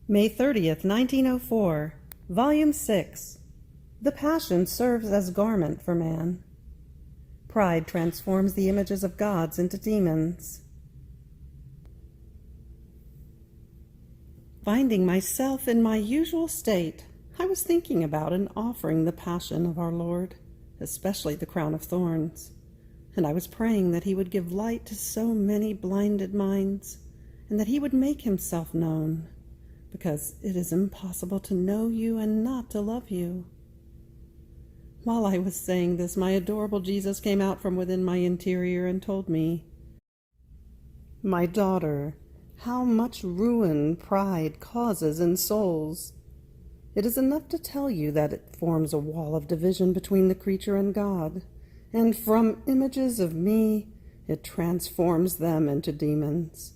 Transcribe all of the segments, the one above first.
May 30th, 1904, Volume 6. The Passion serves as garment for man. Pride transforms the images of gods into demons. Finding myself in my usual state, I was thinking about and offering the Passion of our Lord, especially the crown of thorns, and I was praying that he would give light to so many blinded minds, and that he would make himself known, because it is impossible to know you and not to love you. While I was saying this, my adorable Jesus came out from within my interior and told me, "My daughter, how much ruin pride causes in souls. It is enough to tell you that it forms a wall of division between the creature and God, and from images of me it transforms them into demons.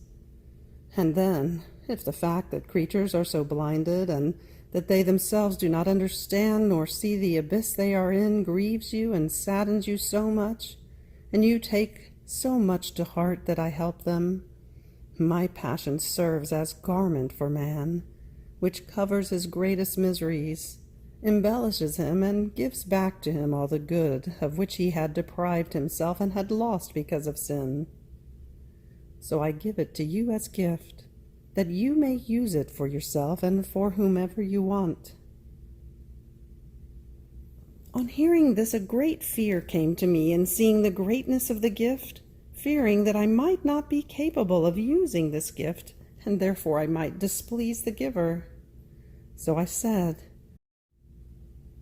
And then, if the fact that creatures are so blinded and that they themselves do not understand nor see the abyss they are in grieves you and saddens you so much, and you take so much to heart that I help them, my passion serves as garment for man, which covers his greatest miseries, embellishes him, and gives back to him all the good of which he had deprived himself and had lost because of sin. So I give it to you as gift, that you may use it for yourself and for whomever you want." On hearing this, a great fear came to me in seeing the greatness of the gift, fearing that I might not be capable of using this gift, and therefore I might displease the giver. So I said,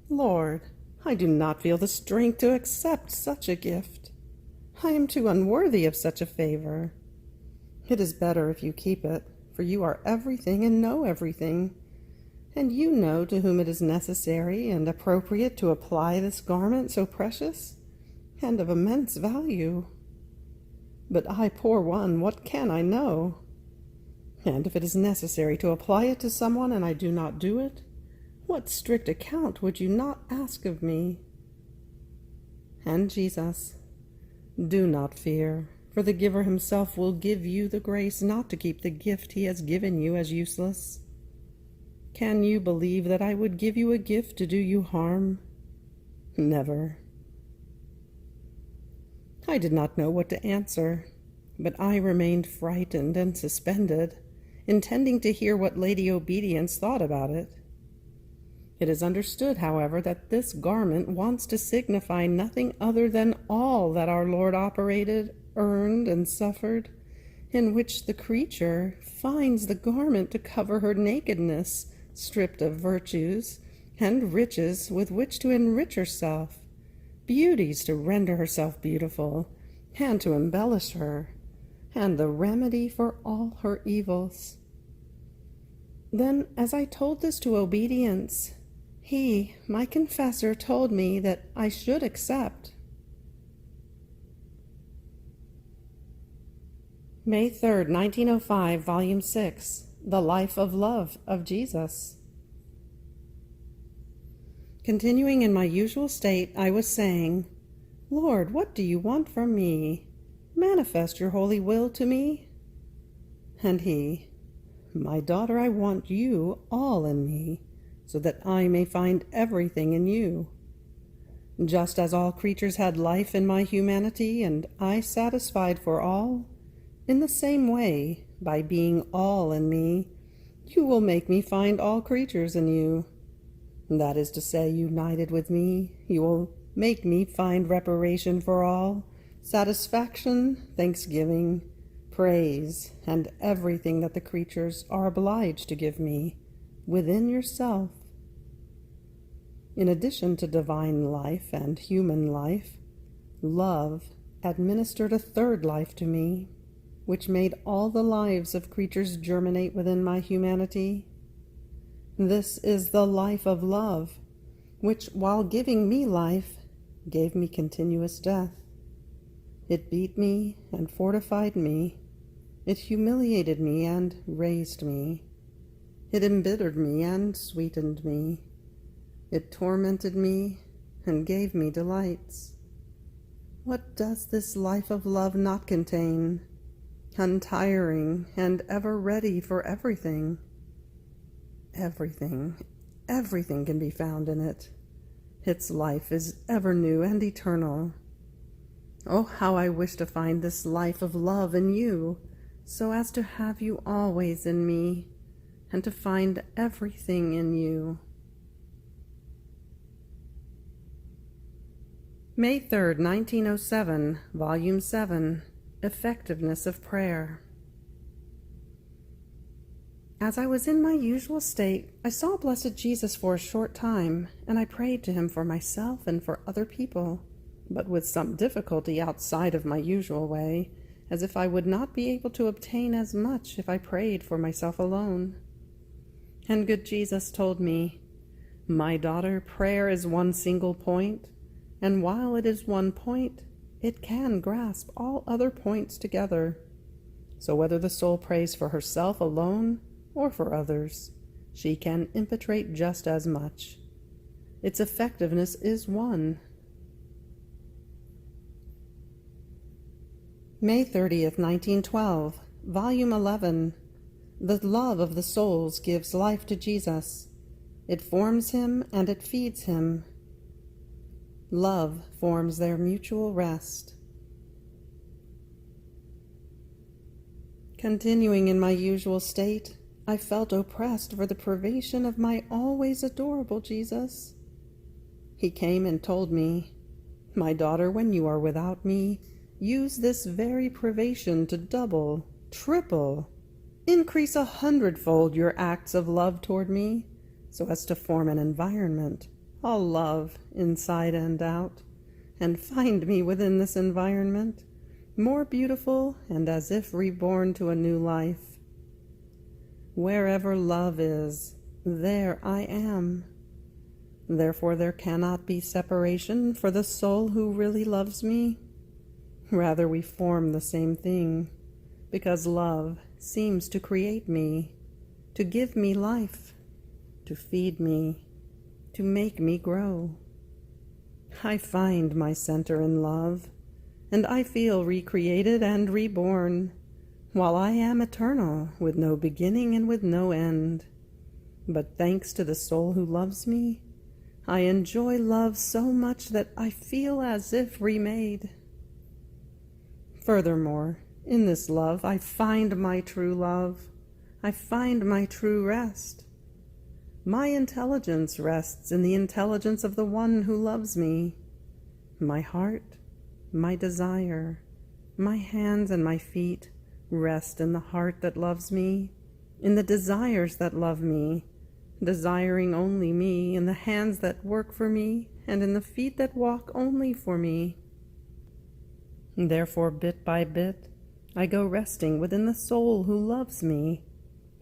"Lord, I do not feel the strength to accept such a gift. I am too unworthy of such a favor. It is better if you keep it, for you are everything and know everything, and you know to whom it is necessary and appropriate to apply this garment so precious and of immense value. But I, poor one, what can I know? And if it is necessary to apply it to someone and I do not do it, what strict account would you not ask of me?" And Jesus, "Do not fear, for the giver himself will give you the grace not to keep the gift he has given you as useless. Can you believe that I would give you a gift to do you harm? Never." I did not know what to answer, but I remained frightened and suspended, intending to hear what Lady Obedience thought about it. It is understood, however, that this garment wants to signify nothing other than all that our Lord operated, earned, and suffered, in which the creature finds the garment to cover her nakedness, stripped of virtues, and riches with which to enrich herself, beauties to render herself beautiful, and to embellish her, and the remedy for all her evils. Then, as I told this to Obedience, he, my confessor, told me that I should accept. May 3rd, 1905, Volume 6, The Life of Love of Jesus. Continuing in my usual state, I was saying, "Lord, what do you want from me? Manifest your holy will to me." And he, "My daughter, I want you all in me, so that I may find everything in you. Just as all creatures had life in my humanity, and I satisfied for all, in the same way, by being all in me, you will make me find all creatures in you. That is to say, united with me, you will make me find reparation for all, satisfaction, thanksgiving, praise, and everything that the creatures are obliged to give me, within yourself. In addition to divine life and human life, love administered a third life to me, which made all the lives of creatures germinate within my humanity. This is the life of love, which, while giving me life, gave me continuous death. It beat me and fortified me. It humiliated me and raised me. It embittered me and sweetened me. It tormented me and gave me delights. What does this life of love not contain? Untiring and ever ready for everything. everything, everything can be found in it. Its life is ever new and eternal. Oh, how I wish to find this life of love in you, so as to have you always in me, and to find everything in you. May 3rd, 1907, Volume 7, Effectiveness of Prayer. As I was in my usual state, I saw Blessed Jesus for a short time, and I prayed to him for myself and for other people, but with some difficulty outside of my usual way, as if I would not be able to obtain as much if I prayed for myself alone. And good Jesus told me, "My daughter, prayer is one single point, and while it is one point, it can grasp all other points together. So whether the soul prays for herself alone or for others, she can impetrate just as much. Its effectiveness is one." May 30th, 1912, Volume 11, The love of the souls gives life to Jesus. It forms him and it feeds him. Love forms their mutual rest. Continuing in my usual state, I felt oppressed for the privation of my always adorable Jesus. He came and told me, "My daughter, when you are without me, use this very privation to double, triple, increase 100-fold your acts of love toward me, so as to form an environment, all love, inside and out, and find me within this environment, more beautiful and as if reborn to a new life. Wherever love is, there I am. Therefore there cannot be separation for the soul who really loves me. Rather we form the same thing, because love seems to create me, to give me life, to feed me, to make me grow. I find my center in love, and I feel recreated and reborn, while I am eternal, with no beginning and with no end. But thanks to the soul who loves me, I enjoy love so much that I feel as if remade. Furthermore, in this love I find my true love. I find my true rest. My intelligence rests in the intelligence of the one who loves me. My heart, my desire, my hands and my feet rest in the heart that loves me, in the desires that love me, desiring only me, in the hands that work for me, and in the feet that walk only for me. Therefore, bit by bit, I go resting within the soul who loves me,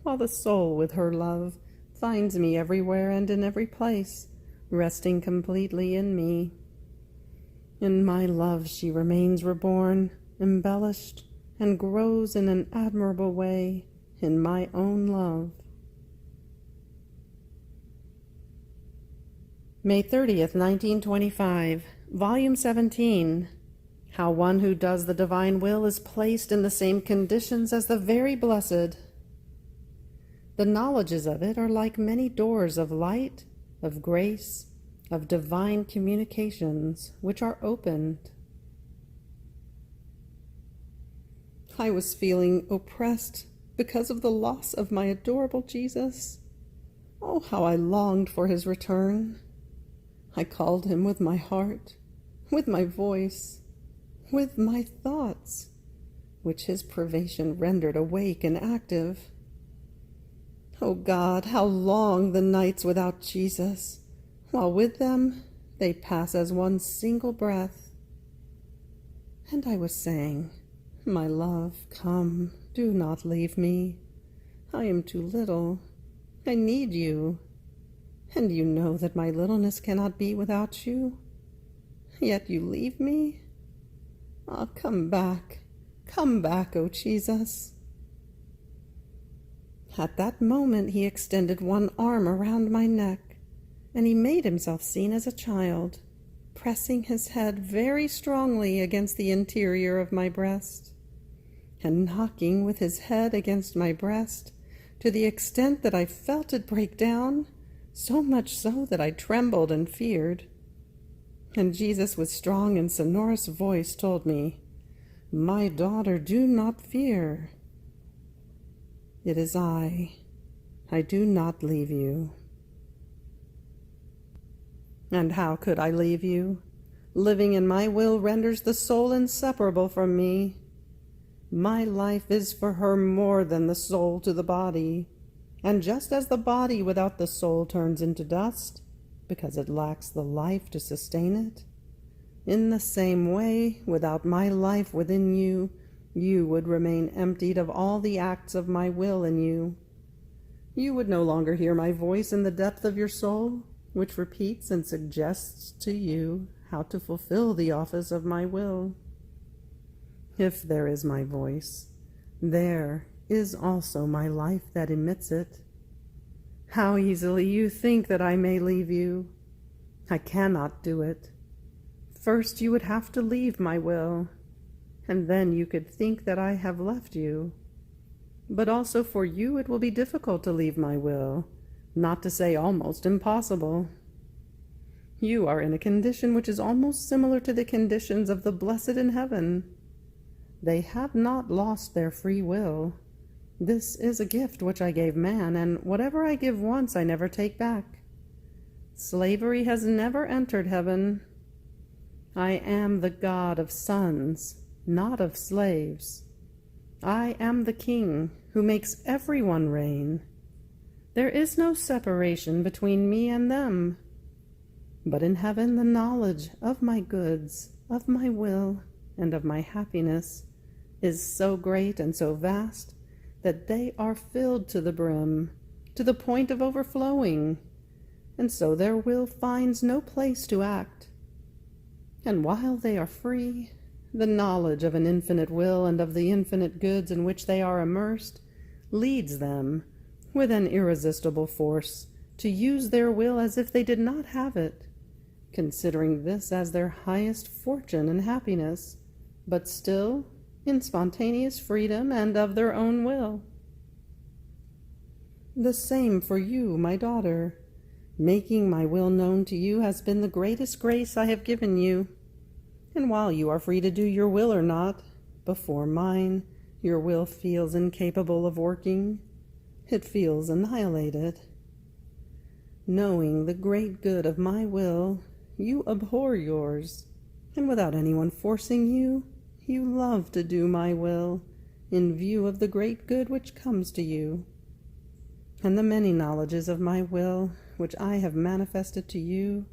while the soul with her love finds me everywhere and in every place, resting completely in me. In my love she remains reborn, embellished, and grows in an admirable way in my own love. May 30th, 1925, Volume 17, How one who does the divine will is placed in the same conditions as the very blessed. The knowledges of it are like many doors of light, of grace, of divine communications, which are opened. I was feeling oppressed because of the loss of my adorable Jesus. Oh, how I longed for his return. I called him with my heart, with my voice, with my thoughts, which his privation rendered awake and active. Oh God, how long the nights without Jesus, while with them they pass as one single breath. And I was saying, "My love, come, do not leave me. I am too little. I need you. And you know that my littleness cannot be without you. Yet you leave me? Ah, come back, O Jesus." At that moment he extended one arm around my neck, and he made himself seen as a child, pressing his head very strongly against the interior of my breast, and knocking with his head against my breast to the extent that I felt it break down, so much so that I trembled and feared. And Jesus with strong and sonorous voice told me, "My daughter, do not fear. It is I do not leave you." And how could I leave you? Living in my will renders the soul inseparable from me. My life is for her more than the soul to the body. And just as the body without the soul turns into dust, because it lacks the life to sustain it, in the same way, without my life within you, you would remain emptied of all the acts of my will in you. You would no longer hear my voice in the depth of your soul, which repeats and suggests to you how to fulfill the office of my will. If there is my voice, there is also my life that emits it. How easily you think that I may leave you. I cannot do it. First you would have to leave my will, and then you could think that I have left you. But also for you it will be difficult to leave my will, not to say almost impossible. You are in a condition which is almost similar to the conditions of the blessed in heaven. They have not lost their free will. This is a gift which I gave man, and whatever I give once I never take back. Slavery has never entered heaven. I am the God of sons, not of slaves. I am the King who makes everyone reign. There is no separation between me and them. But in heaven the knowledge of my goods, of my will, and of my happiness is so great and so vast that they are filled to the brim, to the point of overflowing, and so their will finds no place to act. And while they are free, the knowledge of an infinite will and of the infinite goods in which they are immersed leads them, with an irresistible force, to use their will as if they did not have it, considering this as their highest fortune and happiness, but still in spontaneous freedom and of their own will. The same for you, my daughter. Making my will known to you has been the greatest grace I have given you. And while you are free to do your will or not, before mine, your will feels incapable of working. It feels annihilated. Knowing the great good of my will, you abhor yours, and without anyone forcing you, you love to do my will, in view of the great good which comes to you. And the many knowledges of my will, which I have manifested to you,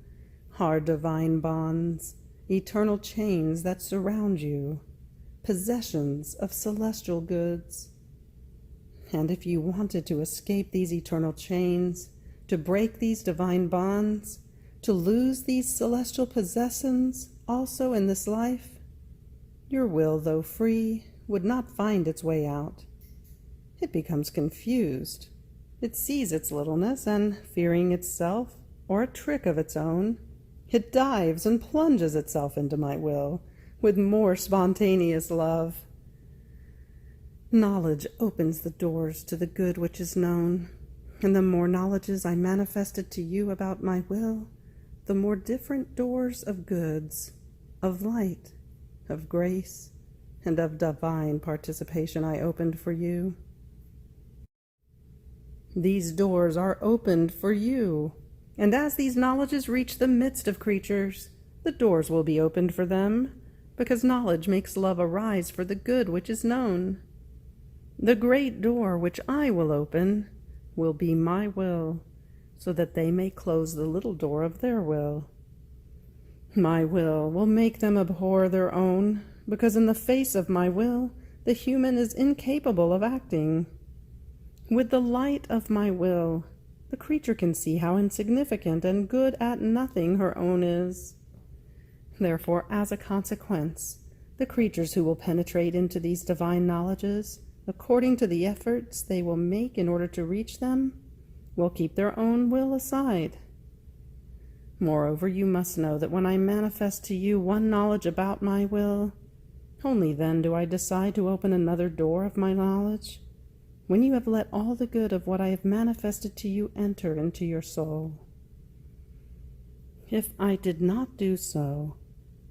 are divine bonds, eternal chains that surround you, possessions of celestial goods. And if you wanted to escape these eternal chains, to break these divine bonds, to lose these celestial possessions also in this life, your will, though free, would not find its way out. It becomes confused. It sees its littleness, and, fearing itself, or a trick of its own, it dives and plunges itself into my will with more spontaneous love. Knowledge opens the doors to the good which is known, and the more knowledges I manifested to you about my will, the more different doors of goods, of light, of grace, and of divine participation I opened for you. These doors are opened for you, and as these knowledges reach the midst of creatures, the doors will be opened for them, because knowledge makes love arise for the good which is known. The great door which I will open will be my will, so that they may close the little door of their will. My will make them abhor their own, because in the face of my will, the human is incapable of acting. With the light of my will, the creature can see how insignificant and good at nothing her own is. Therefore, as a consequence, the creatures who will penetrate into these divine knowledges, according to the efforts they will make in order to reach them, will keep their own will aside. Moreover, you must know that when I manifest to you one knowledge about my will, only then do I decide to open another door of my knowledge. when you have let all the good of what I have manifested to you enter into your soul. If I did not do so,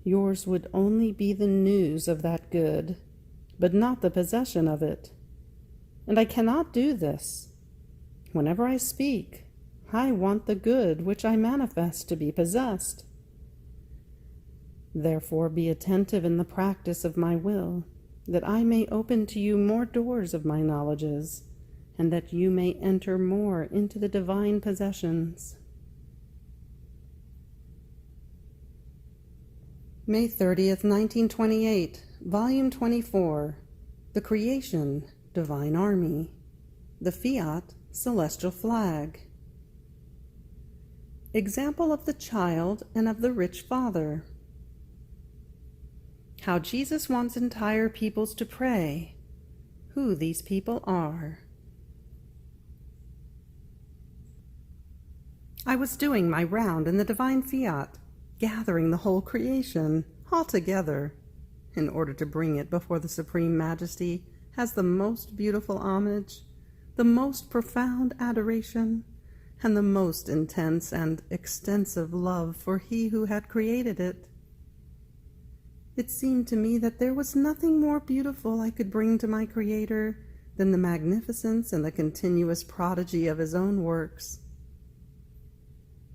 yours would only be the news of that good, but not the possession of it. And I cannot do this. Whenever I speak, I want the good which I manifest to be possessed. Therefore be attentive in the practice of my will, that I may open to you more doors of my knowledges, and that you may enter more into the divine possessions. May 30th, 1928, Volume 24, The Creation, Divine Army, the Fiat, Celestial Flag. Example of the child and of the rich father. How Jesus wants entire peoples to pray. Who these people are. I was doing my round in the divine Fiat, gathering the whole creation all together, in order to bring it before the Supreme Majesty as the most beautiful homage, the most profound adoration, and the most intense and extensive love for He who had created it. It seemed to me that there was nothing more beautiful I could bring to my Creator than the magnificence and the continuous prodigy of His own works.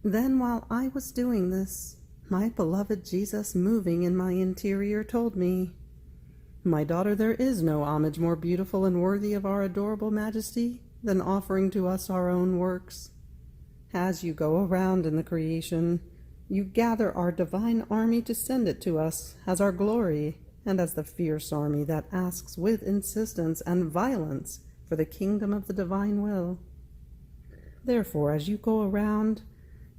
Then, while I was doing this, my beloved Jesus, moving in my interior, told me, "My daughter, there is no homage more beautiful and worthy of our adorable Majesty than offering to us our own works. As you go around in the creation, you gather our divine army to send it to us as our glory and as the fierce army that asks with insistence and violence for the kingdom of the divine will. Therefore, as you go around,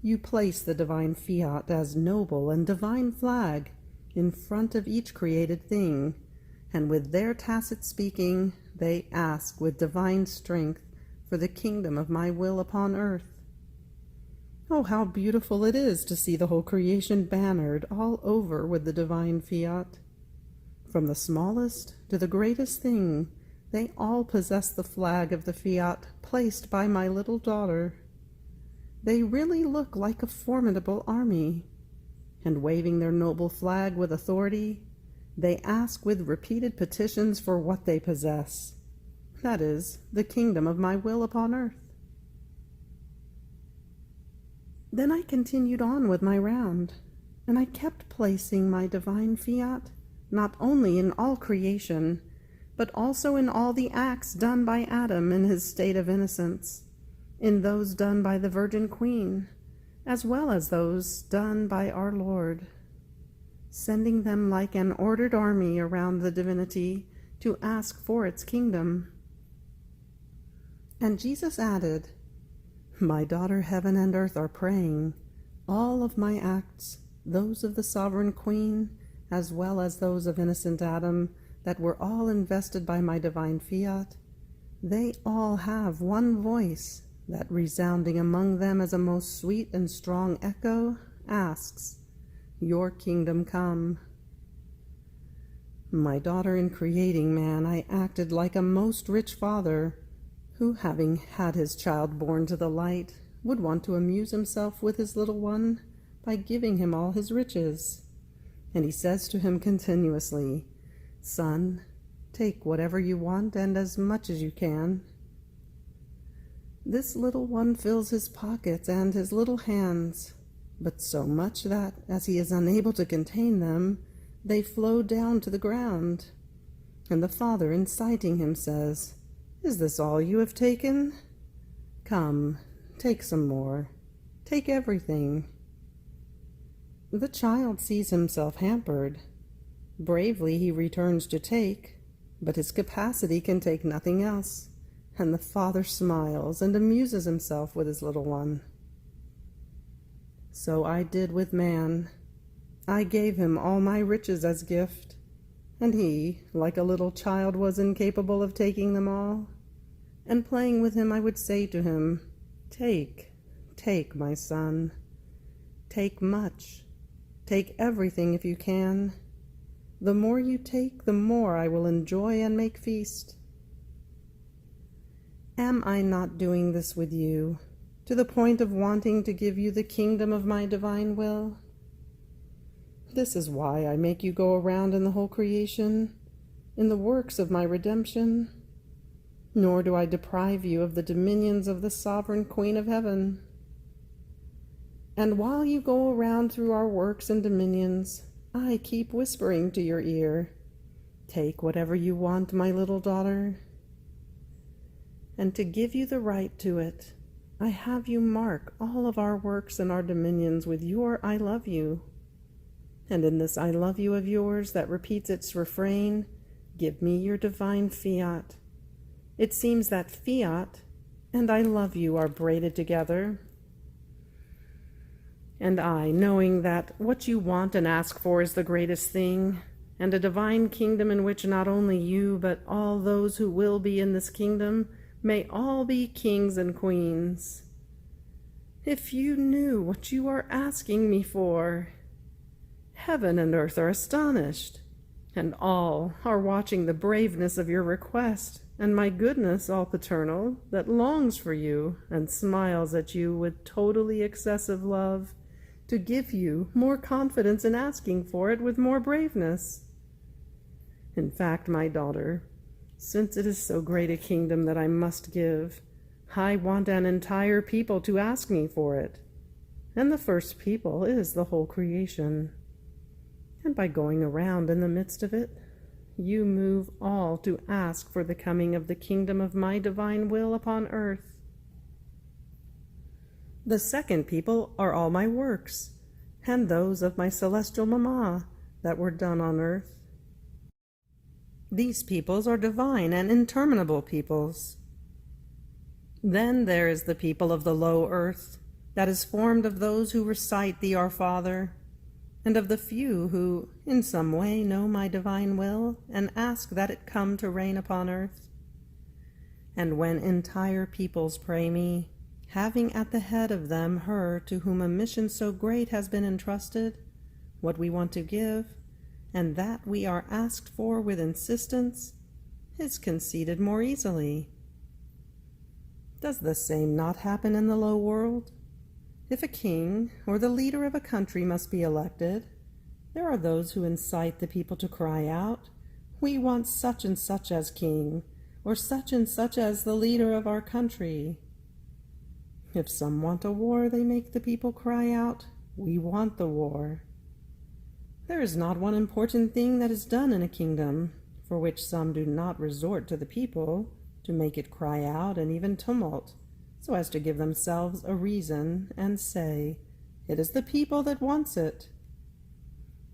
you place the divine Fiat as noble and divine flag in front of each created thing, and with their tacit speaking, they ask with divine strength for the kingdom of my will upon earth. Oh, how beautiful it is to see the whole creation bannered all over with the divine Fiat. From the smallest to the greatest thing, they all possess the flag of the Fiat placed by my little daughter. They really look like a formidable army, and waving their noble flag with authority, they ask with repeated petitions for what they possess, that is, the kingdom of my will upon earth. Then I continued on with my round, and I kept placing my divine Fiat not only in all creation, but also in all the acts done by Adam in his state of innocence, in those done by the Virgin Queen, as well as those done by our Lord, sending them like an ordered army around the divinity to ask for its kingdom. And Jesus added, "My daughter, heaven and earth are praying. All of my acts, those of the sovereign Queen, as well as those of innocent Adam, that were all invested by my divine Fiat, they all have one voice that, resounding among them as a most sweet and strong echo, asks, 'Your kingdom come.' My daughter, in creating man, I acted like a most rich father, who, having had his child born to the light, would want to amuse himself with his little one by giving him all his riches. And he says to him continuously, 'Son, take whatever you want and as much as you can.' This little one fills his pockets and his little hands, but so much that, as he is unable to contain them, they flow down to the ground. And the father, inciting him, says, 'Is this all you have taken? Come, take some more. Take everything.' The child sees himself hampered. Bravely he returns to take, but his capacity can take nothing else, and the father smiles and amuses himself with his little one. So I did with man. I gave him all my riches as gift, and he, like a little child, was incapable of taking them all. And playing with him, I would say to him, 'Take, take, my son. Take much. Take everything if you can. The more you take, the more I will enjoy and make feast.' Am I not doing this with you, to the point of wanting to give you the kingdom of my divine will? This is why I make you go around in the whole creation, in the works of my redemption, nor do I deprive you of the dominions of the sovereign Queen of Heaven. And while you go around through our works and dominions, I keep whispering to your ear, take whatever you want, my little daughter. And to give you the right to it, I have you mark all of our works and our dominions with your I love you. And in this I love you of yours that repeats its refrain, give me your divine fiat. It seems that fiat and I love you are braided together. And I, knowing that what you want and ask for is the greatest thing, and a divine kingdom in which not only you, but all those who will be in this kingdom may all be kings and queens. If you knew what you are asking me for, heaven and earth are astonished, and all are watching the braveness of your request, and my goodness all paternal, that longs for you and smiles at you with totally excessive love, to give you more confidence in asking for it with more braveness. In fact, my daughter, since it is so great a kingdom that I must give, I want an entire people to ask me for it, and the first people is the whole creation. And by going around in the midst of it, you move all to ask for the coming of the kingdom of my divine will upon earth. The second people are all my works, and those of my celestial mamma that were done on earth. These peoples are divine and interminable peoples. Then there is the people of the low earth, that is formed of those who recite the Our Father, and of the few who, in some way, know my divine will and ask that it come to reign upon earth. And when entire peoples pray me, having at the head of them her to whom a mission so great has been entrusted, what we want to give, and that we are asked for with insistence, is conceded more easily. Does the same not happen in the low world? If a king or the leader of a country must be elected, there are those who incite the people to cry out, we want such and such as king, or such and such as the leader of our country. If some want a war, they make the people cry out, we want the war. There is not one important thing that is done in a kingdom, for which some do not resort to the people, to make it cry out and even tumult, so as to give themselves a reason and say, it is the people that wants it.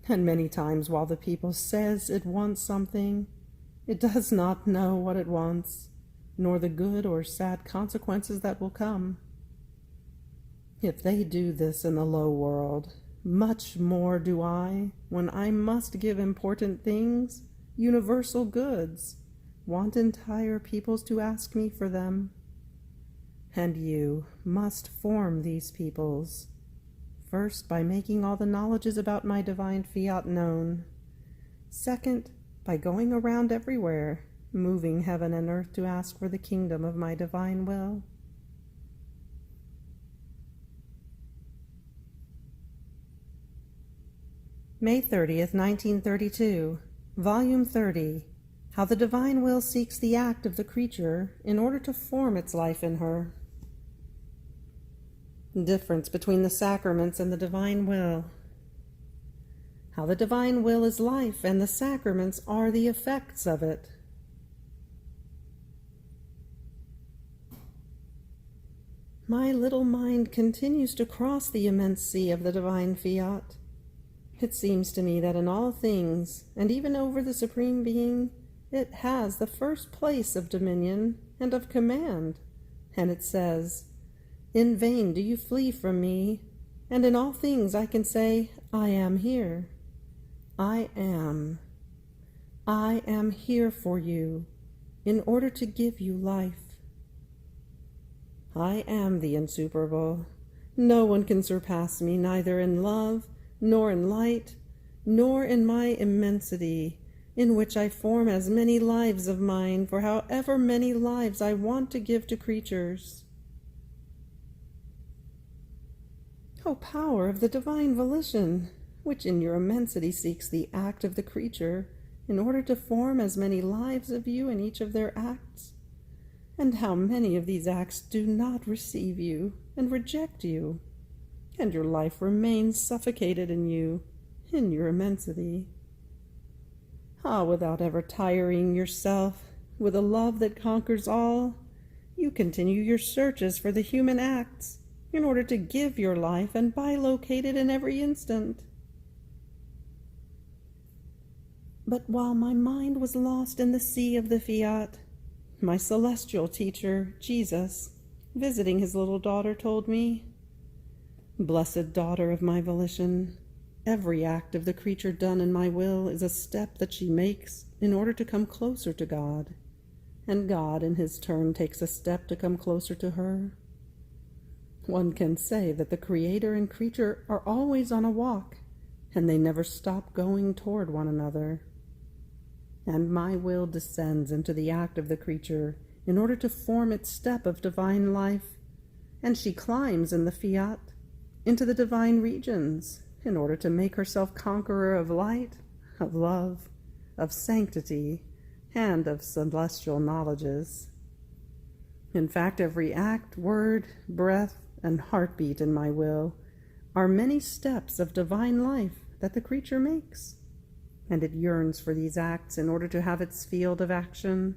And many times while the people says it wants something, it does not know what it wants, nor the good or sad consequences that will come. If they do this in the low world, much more do I, when I must give important things, universal goods, want entire peoples to ask me for them. And you must form these peoples, first by making all the knowledges about my divine fiat known, second by going around everywhere, moving heaven and earth to ask for the kingdom of my divine will. May 30th, 1932, Volume 30, How the Divine Will Seeks the Act of the Creature in Order to Form its Life in Her. Difference between the sacraments and the divine will. How the divine will is life, and the sacraments are the effects of it. My little mind continues to cross the immense sea of the divine fiat. It seems to me that in all things, and even over the Supreme Being, it has the first place of dominion and of command, and it says, in vain do you flee from me, and in all things I can say, I am here. I am here for you, in order to give you life. I am the insuperable. No one can surpass me, neither in love, nor in light, nor in my immensity, in which I form as many lives of mine for however many lives I want to give to creatures. O power of the divine volition, which in your immensity seeks the act of the creature in order to form as many lives of you in each of their acts, and how many of these acts do not receive you and reject you, and your life remains suffocated in you, in your immensity. Ah, without ever tiring yourself, with a love that conquers all, you continue your searches for the human acts in order to give your life and bilocate it in every instant. But while my mind was lost in the sea of the Fiat, my celestial teacher, Jesus, visiting his little daughter, told me, "Blessed daughter of my volition, every act of the creature done in my will is a step that she makes in order to come closer to God, and God in his turn takes a step to come closer to her. One can say that the Creator and creature are always on a walk, and they never stop going toward one another. And my will descends into the act of the creature in order to form its step of divine life, and she climbs in the Fiat into the divine regions in order to make herself conqueror of light, of love, of sanctity, and of celestial knowledges. In fact, every act, word, breath, and heartbeat in my will are many steps of divine life that the creature makes, and it yearns for these acts in order to have its field of action,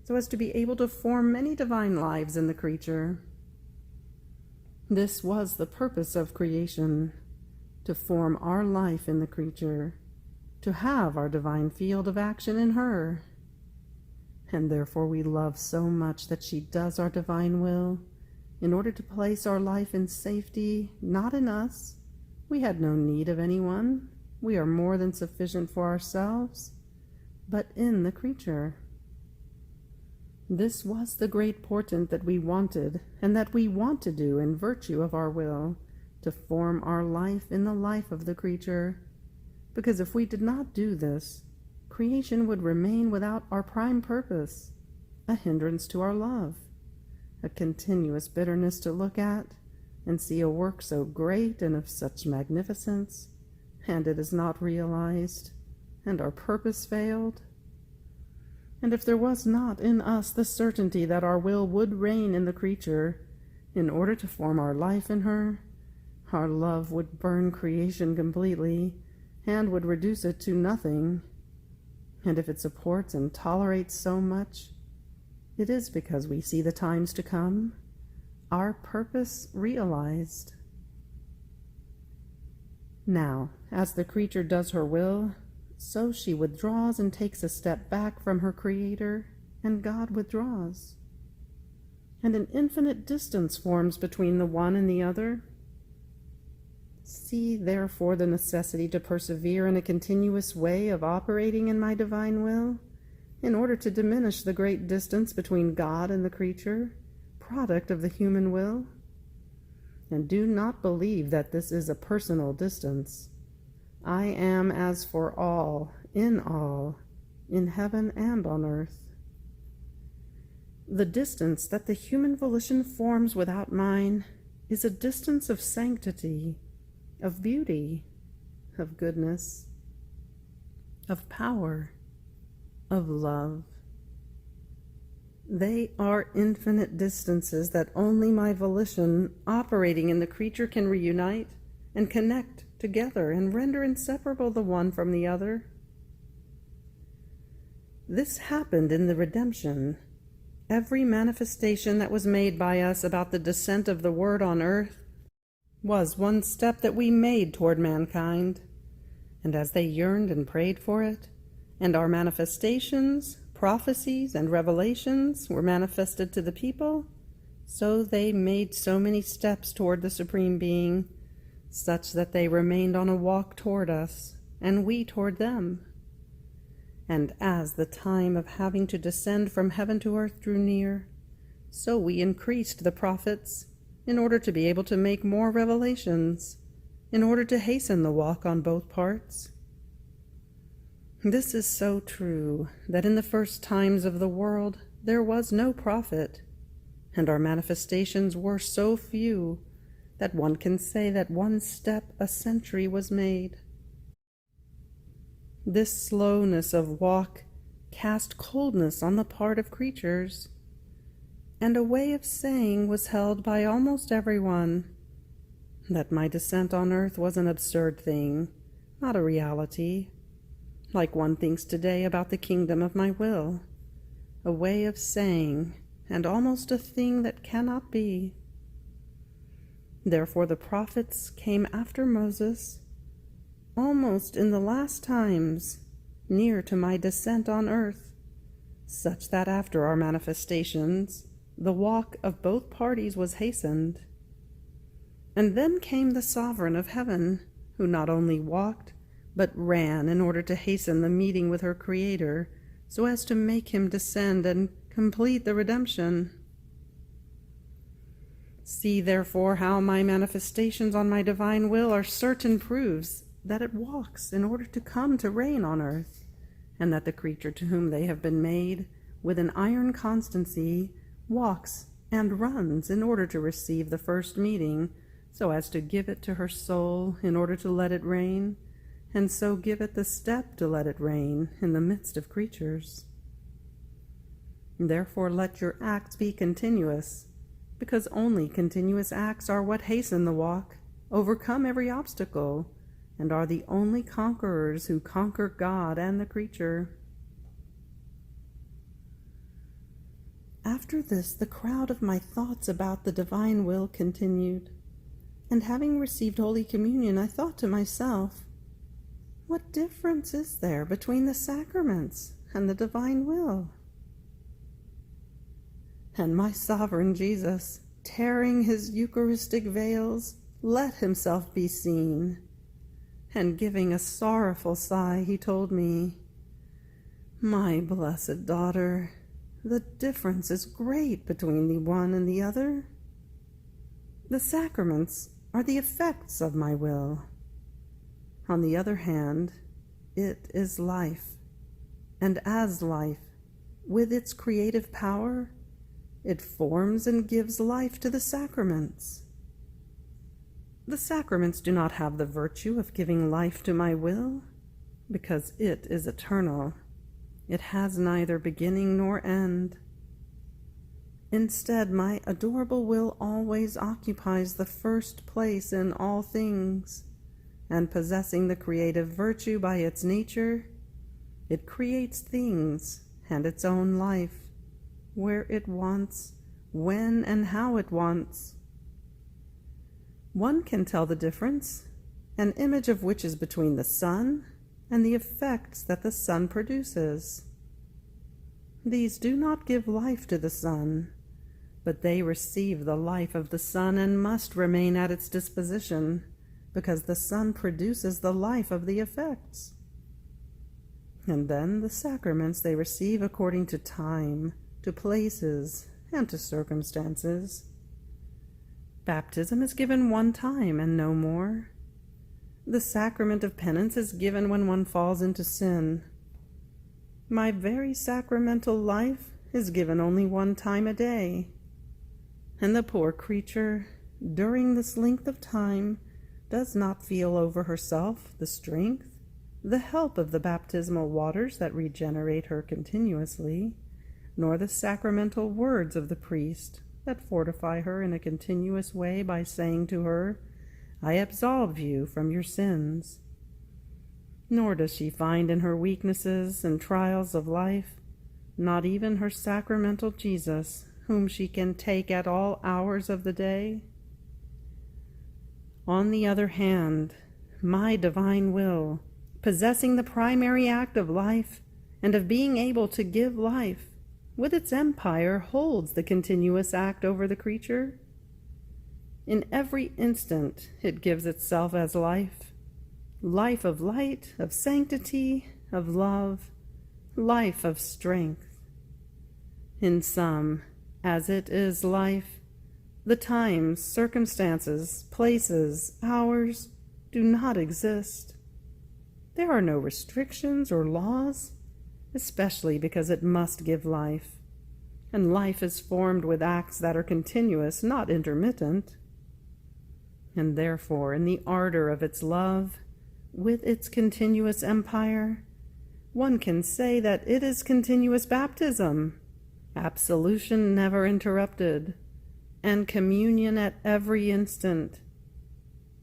so as to be able to form many divine lives in the creature. This was the purpose of creation, to form our life in the creature, to have our divine field of action in her. And therefore we love so much that she does our divine will, in order to place our life in safety, not in us. We had no need of anyone. We are more than sufficient for ourselves, but in the creature. This was the great portent that we wanted, and that we want to do in virtue of our will, to form our life in the life of the creature, because if we did not do this, creation would remain without our prime purpose, a hindrance to our love, a continuous bitterness to look at and see a work so great and of such magnificence, and it is not realized, and our purpose failed. And if there was not in us the certainty that our will would reign in the creature, in order to form our life in her, our love would burn creation completely, and would reduce it to nothing. And if it supports and tolerates so much, it is because we see the times to come, our purpose realized. Now, as the creature does her will, so she withdraws and takes a step back from her Creator, and God withdraws. And an infinite distance forms between the one and the other. See, therefore, the necessity to persevere in a continuous way of operating in my divine will, in order to diminish the great distance between God and the creature, product of the human will. And do not believe that this is a personal distance. I am as for all, in heaven and on earth. The distance that the human volition forms without mine is a distance of sanctity, of beauty, of goodness, of power, of love. They are infinite distances that only my volition operating in the creature can reunite and connect together and render inseparable the one from the other. This happened in the redemption. Every manifestation that was made by us about the descent of the Word on earth was one step that we made toward mankind, and as they yearned and prayed for it, and our manifestations, prophecies, and revelations were manifested to the people, so they made so many steps toward the Supreme Being, such that they remained on a walk toward us, and we toward them. And as the time of having to descend from heaven to earth drew near, so we increased the prophets, in order to be able to make more revelations, in order to hasten the walk on both parts. This is so true that in the first times of the world there was no prophet, and our manifestations were so few that one can say that one step a century was made. This slowness of walk cast coldness on the part of creatures, and a way of saying was held by almost everyone that my descent on earth was an absurd thing, not a reality, like one thinks today about the kingdom of my will, a way of saying, and almost a thing that cannot be. Therefore the prophets came after Moses, almost in the last times, near to my descent on earth, such that after our manifestations, the walk of both parties was hastened. And then came the sovereign of heaven, who not only walked, but ran in order to hasten the meeting with her Creator, so as to make him descend and complete the redemption. See, therefore, how my manifestations on my divine will are certain proofs that it walks in order to come to reign on earth, and that the creature to whom they have been made, with an iron constancy, walks and runs in order to receive the first meeting, so as to give it to her soul in order to let it reign, and so give it the step to let it reign in the midst of creatures. Therefore let your acts be continuous, because only continuous acts are what hasten the walk, overcome every obstacle, and are the only conquerors who conquer God and the creature. After this, the crowd of my thoughts about the divine will continued, and having received Holy Communion, I thought to myself, what difference is there between the sacraments and the divine will? And my sovereign Jesus, tearing his Eucharistic veils, let himself be seen, and giving a sorrowful sigh, he told me, "My blessed daughter, the difference is great between the one and the other. The sacraments are the effects of my will. On the other hand, it is life, and as life, with its creative power, it forms and gives life to the sacraments. The sacraments do not have the virtue of giving life to my will, because it is eternal. It has neither beginning nor end. Instead, my adorable will always occupies the first place in all things, and possessing the creative virtue by its nature, it creates things and its own life, where it wants, when and how it wants. One can tell the difference, an image of which is between the sun and the effects that the sun produces. These do not give life to the sun, but they receive the life of the sun and must remain at its disposition, because the sun produces the life of the effects. And then the sacraments they receive according to time, to places, and to circumstances. Baptism is given one time and no more. The sacrament of penance is given when one falls into sin. My very sacramental life is given only one time a day, and the poor creature, during this length of time, does not feel over herself the strength, the help of the baptismal waters that regenerate her continuously, nor the sacramental words of the priest that fortify her in a continuous way by saying to her, "I absolve you from your sins." Nor does she find in her weaknesses and trials of life, not even her sacramental Jesus, whom she can take at all hours of the day. On the other hand, my divine will, possessing the primary act of life and of being able to give life, with its empire holds the continuous act over the creature. In every instant it gives itself as life, life of light, of sanctity, of love, life of strength. In sum, as it is life, the times, circumstances, places, hours do not exist. There are no restrictions or laws, especially because it must give life, and life is formed with acts that are continuous, not intermittent. And therefore, in the ardor of its love, with its continuous empire, one can say that it is continuous baptism, absolution never interrupted, and communion at every instant.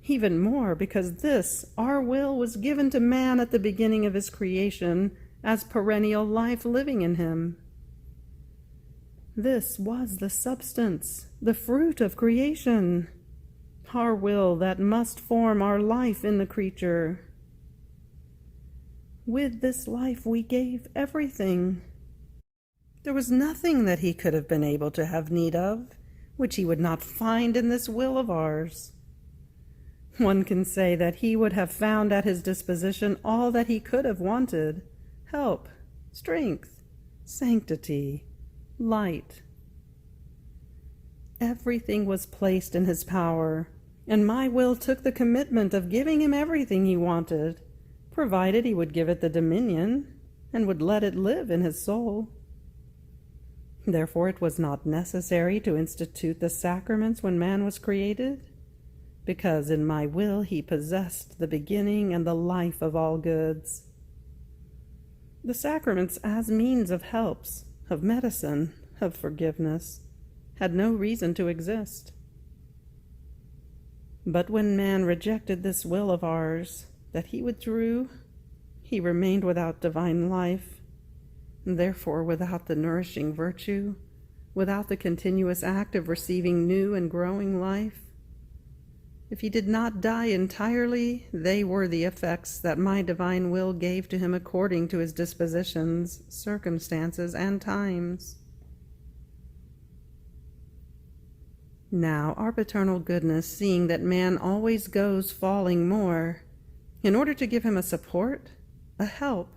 Even more, because this, our will, was given to man at the beginning of his creation as perennial life living in him. This was the substance, the fruit of creation, our will that must form our life in the creature. With this life we gave everything. There was nothing that he could have been able to have need of, which he would not find in this will of ours. One can say that he would have found at his disposition all that he could have wanted: help, strength, sanctity, light. Everything was placed in his power, and my will took the commitment of giving him everything he wanted, provided he would give it the dominion and would let it live in his soul. Therefore it was not necessary to institute the sacraments when man was created, because in my will he possessed the beginning and the life of all goods. The sacraments as means of helps, of medicine, of forgiveness, had no reason to exist. But when man rejected this will of ours, that he withdrew, he remained without divine life, and therefore without the nourishing virtue, without the continuous act of receiving new and growing life. If he did not die entirely, they were the effects that my divine will gave to him according to his dispositions, circumstances, and times. Now our paternal goodness, seeing that man always goes falling more, in order to give him a support, a help,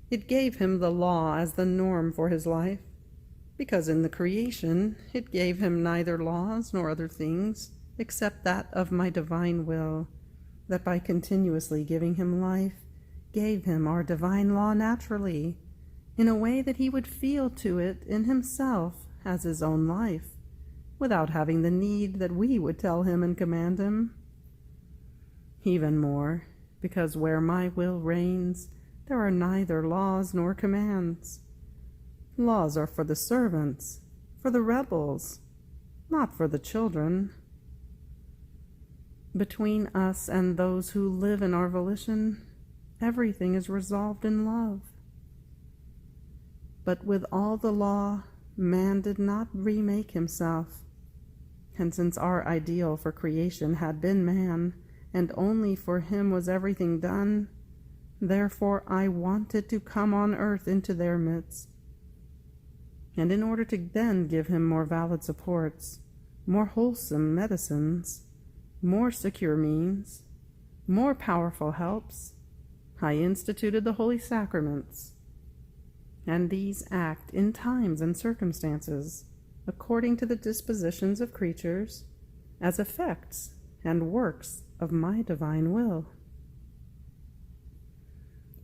it gave him the law as the norm for his life, because in the creation it gave him neither laws nor other things, except that of my divine will, that by continuously giving him life, gave him our divine law naturally, in a way that he would feel to it in himself as his own life, without having the need that we would tell him and command him. Even more, because where my will reigns, there are neither laws nor commands. Laws are for the servants, for the rebels, not for the children. Between us and those who live in our volition, everything is resolved in love. But with all the law, man did not remake himself. And since our ideal for creation had been man, and only for him was everything done, therefore I wanted to come on earth into their midst. And in order to then give him more valid supports, more wholesome medicines, more secure means, more powerful helps, I instituted the holy sacraments, and these act in times and circumstances, according to the dispositions of creatures, as effects and works of my divine will.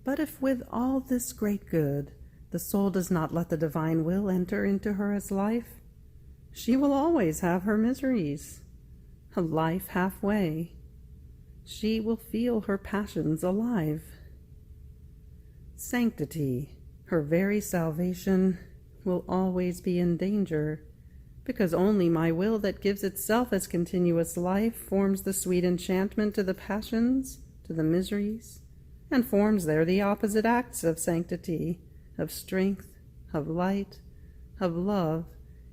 But if with all this great good the soul does not let the divine will enter into her as life, she will always have her miseries, a life halfway. She will feel her passions alive. Sanctity, her very salvation, will always be in danger, because only my will that gives itself as continuous life forms the sweet enchantment to the passions, to the miseries, and forms there the opposite acts of sanctity, of strength, of light, of love,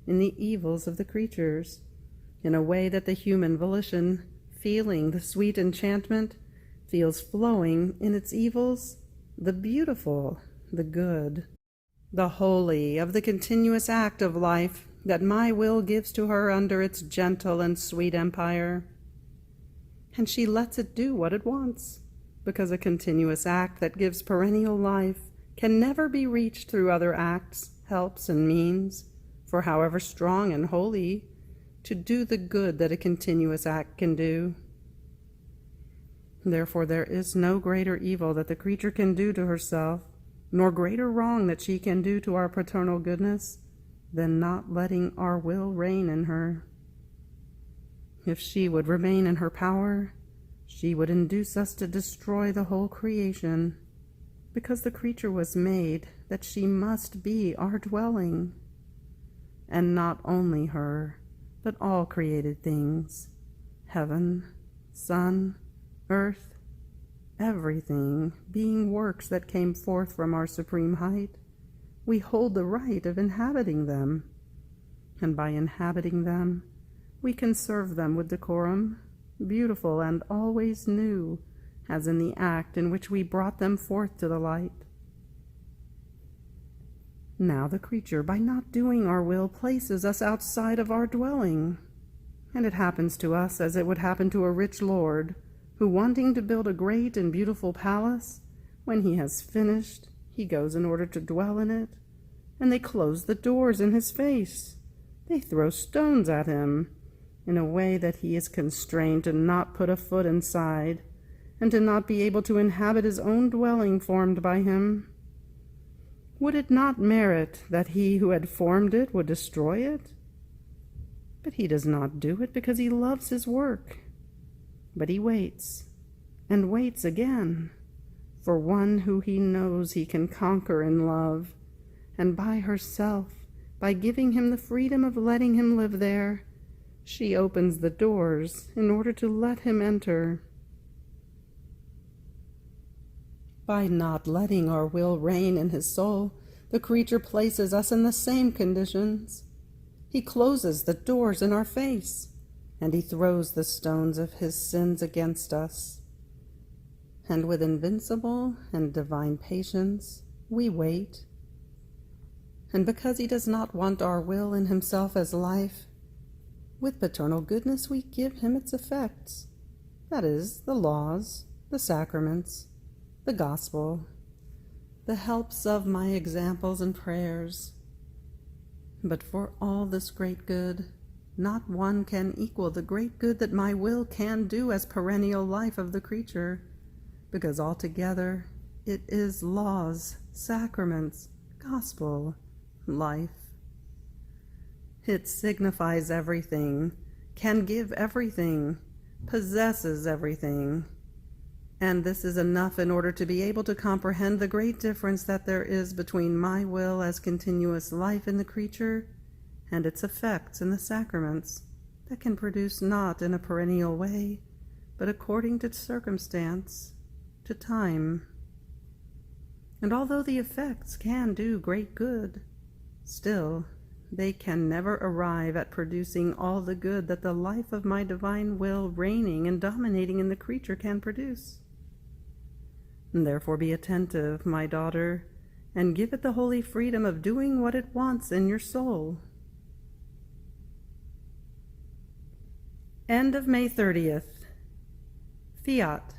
in the evils of the creatures, in a way that the human volition, feeling the sweet enchantment, feels flowing in its evils the beautiful, the good, the holy of the continuous act of life that my will gives to her under its gentle and sweet empire. And she lets it do what it wants, because a continuous act that gives perennial life can never be reached through other acts, helps, and means, for however strong and holy, to do the good that a continuous act can do. Therefore there is no greater evil that the creature can do to herself, nor greater wrong that she can do to our paternal goodness, than not letting our will reign in her. If she would remain in her power, she would induce us to destroy the whole creation, because the creature was made that she must be our dwelling. And not only her, but all created things, heaven, sun, earth, everything being works that came forth from our supreme height, we hold the right of inhabiting them, and by inhabiting them, we can serve them with decorum, beautiful and always new, as in the act in which we brought them forth to the light. Now the creature, by not doing our will, places us outside of our dwelling, and it happens to us as it would happen to a rich lord, who, wanting to build a great and beautiful palace, when he has finished, he goes in order to dwell in it, and they close the doors in his face. They throw stones at him, in a way that he is constrained to not put a foot inside, and to not be able to inhabit his own dwelling formed by him. Would it not merit that he who had formed it would destroy it? But he does not do it because he loves his work. But he waits, and waits again, for one who he knows he can conquer in love, and by herself, by giving him the freedom of letting him live there, she opens the doors in order to let him enter. By not letting our will reign in his soul, the creature places us in the same conditions. He closes the doors in our face, and he throws the stones of his sins against us. And with invincible and divine patience, we wait. And because he does not want our will in himself as life, with paternal goodness we give him its effects, that is, the laws, the sacraments, the gospel, the helps of my examples and prayers. But for all this great good, not one can equal the great good that my will can do as perennial life of the creature, because altogether it is laws, sacraments, gospel, life. It signifies everything, can give everything, possesses everything. And this is enough in order to be able to comprehend the great difference that there is between my will as continuous life in the creature and its effects in the sacraments that can produce not in a perennial way, but according to circumstance, to time. And although the effects can do great good, still they can never arrive at producing all the good that the life of my divine will reigning and dominating in the creature can produce. Therefore be attentive, my daughter, and give it the holy freedom of doing what it wants in your soul. End of May 30th. Fiat.